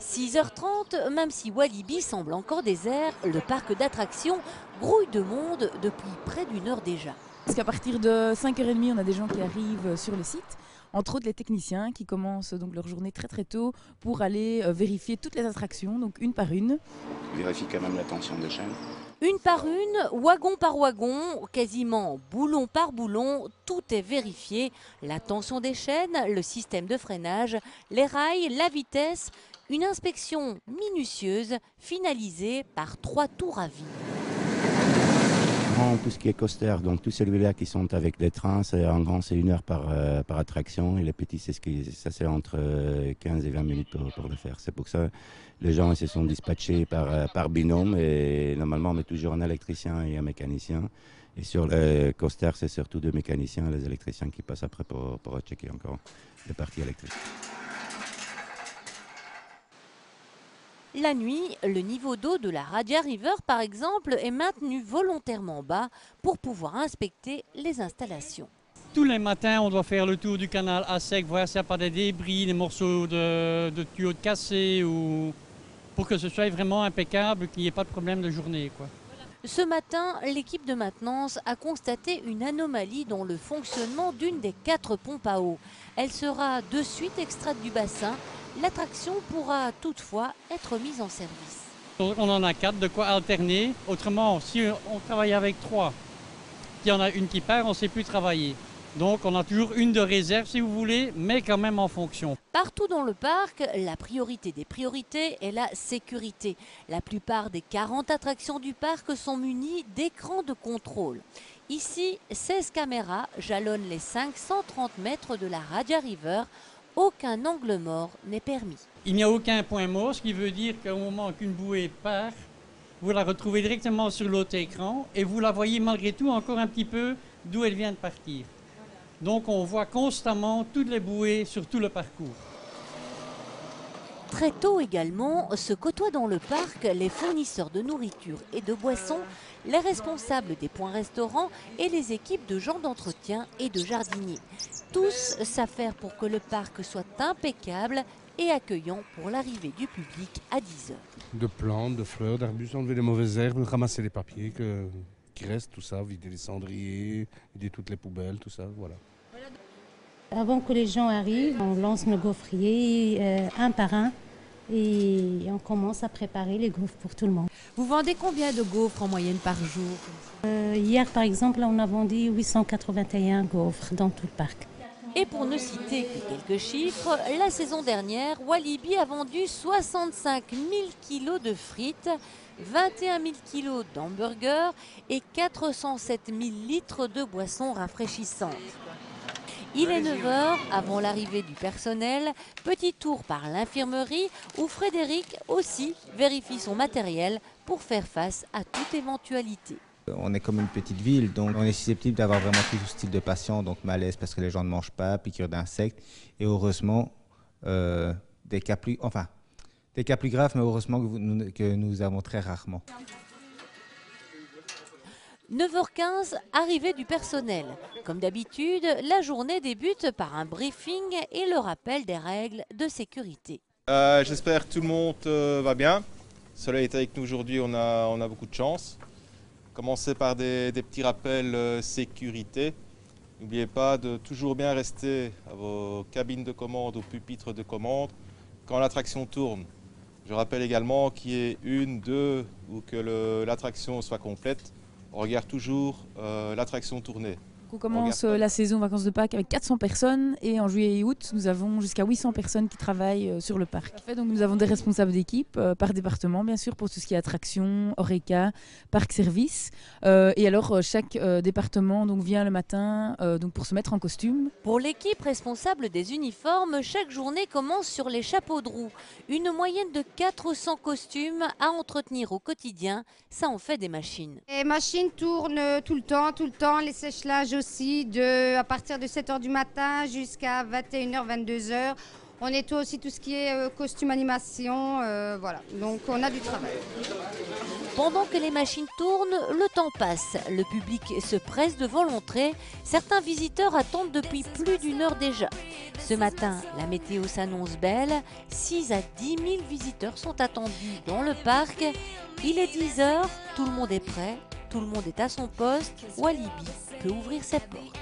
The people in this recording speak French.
6h30, même si Walibi semble encore désert, le parc d'attractions grouille de monde depuis près d'une heure déjà. Parce qu'à partir de 5h30, on a des gens qui arrivent sur le site, entre autres les techniciens qui commencent donc leur journée très très tôt pour aller vérifier toutes les attractions, donc une par une. On vérifie quand même la tension des chaînes. Une par une, wagon par wagon, quasiment boulon par boulon, tout est vérifié. La tension des chaînes, le système de freinage, les rails, la vitesse. Une inspection minutieuse finalisée par 3 tours à vide. Tout ce qui est coaster, donc tous celui-là qui sont avec les trains, en grand c'est 1 heure par attraction et les petits c'est entre 15 et 20 minutes pour le faire. C'est pour ça les gens ils se sont dispatchés par binôme et normalement on met toujours un électricien et un mécanicien. Et sur le coaster c'est surtout 2 mécaniciens et les électriciens qui passent après pour checker encore les parties électriques. La nuit, le niveau d'eau de la Radia River, par exemple, est maintenu volontairement bas pour pouvoir inspecter les installations. Tous les matins, on doit faire le tour du canal à sec, voir s'il n'y a pas des débris, des morceaux de tuyaux cassés, ou pour que ce soit vraiment impeccable, qu'il n'y ait pas de problème de journée, quoi. Ce matin, l'équipe de maintenance a constaté une anomalie dans le fonctionnement d'une des 4 pompes à eau. Elle sera de suite extraite du bassin. L'attraction pourra toutefois être mise en service. On en a 4, de quoi alterner. Autrement, si on travaille avec 3, qu'il y en a une qui part, on ne sait plus travailler. Donc on a toujours une de réserve si vous voulez, mais quand même en fonction. Partout dans le parc, la priorité des priorités est la sécurité. La plupart des 40 attractions du parc sont munies d'écrans de contrôle. Ici, 16 caméras jalonnent les 530 mètres de la Radia River. Aucun angle mort n'est permis. Il n'y a aucun point mort, ce qui veut dire qu'au moment qu'une bouée part, vous la retrouvez directement sur l'autre écran et vous la voyez malgré tout encore un petit peu d'où elle vient de partir. Donc on voit constamment toutes les bouées sur tout le parcours. Très tôt également, se côtoient dans le parc les fournisseurs de nourriture et de boissons, les responsables des points restaurants et les équipes de gens d'entretien et de jardiniers. Tous s'affairent pour que le parc soit impeccable et accueillant pour l'arrivée du public à 10h. De plantes, de fleurs, d'arbustes, enlever les mauvaises herbes, ramasser les papiers qui restent, tout ça, vider les cendriers, vider toutes les poubelles, tout ça, voilà. Avant que les gens arrivent, on lance nos gaufriers un par un et on commence à préparer les gaufres pour tout le monde. Vous vendez combien de gaufres en moyenne par jour? Hier, par exemple, on a vendu 881 gaufres dans tout le parc. Et pour ne citer que quelques chiffres, la saison dernière, Walibi a vendu 65 000 kilos de frites, 21 000 kilos d'hamburgers et 407 000 litres de boissons rafraîchissantes. Il est 9h avant l'arrivée du personnel, petit tour par l'infirmerie où Frédéric aussi vérifie son matériel pour faire face à toute éventualité. On est comme une petite ville, donc on est susceptible d'avoir vraiment tout ce type de patients, donc malaise parce que les gens ne mangent pas, piqûres d'insectes, et heureusement des cas plus graves, mais heureusement que nous avons très rarement. 9h15, arrivée du personnel. Comme d'habitude, la journée débute par un briefing et le rappel des règles de sécurité. J'espère que tout le monde va bien. Le soleil est avec nous aujourd'hui, on a beaucoup de chance. Commencez par des petits rappels sécurité. N'oubliez pas de toujours bien rester à vos cabines de commande, aux pupitres de commande quand l'attraction tourne. Je rappelle également qu'il y ait 1, 2 ou que l'attraction soit complète. On regarde toujours l'attraction tourner. On commence la saison vacances de Pâques avec 400 personnes et en juillet et août, nous avons jusqu'à 800 personnes qui travaillent sur le parc. Donc nous avons des responsables d'équipe par département, bien sûr, pour tout ce qui est attractions, Horeca, parc service. Et alors chaque département donc, vient le matin donc, pour se mettre en costume. Pour l'équipe responsable des uniformes, chaque journée commence sur les chapeaux de roue. Une moyenne de 400 costumes à entretenir au quotidien, ça en fait des machines. Les machines tournent tout le temps, les sèche-linges aussi, à partir de 7h du matin jusqu'à 21h, 22h. On nettoie aussi tout ce qui est costume animation, voilà. Donc on a du travail. Pendant que les machines tournent, le temps passe. Le public se presse devant l'entrée. Certains visiteurs attendent depuis plus d'une heure déjà. Ce matin, la météo s'annonce belle. 6 à 10 000 visiteurs sont attendus dans le parc. Il est 10 heures, tout le monde est prêt, tout le monde est à son poste. Walibi peut ouvrir ses portes.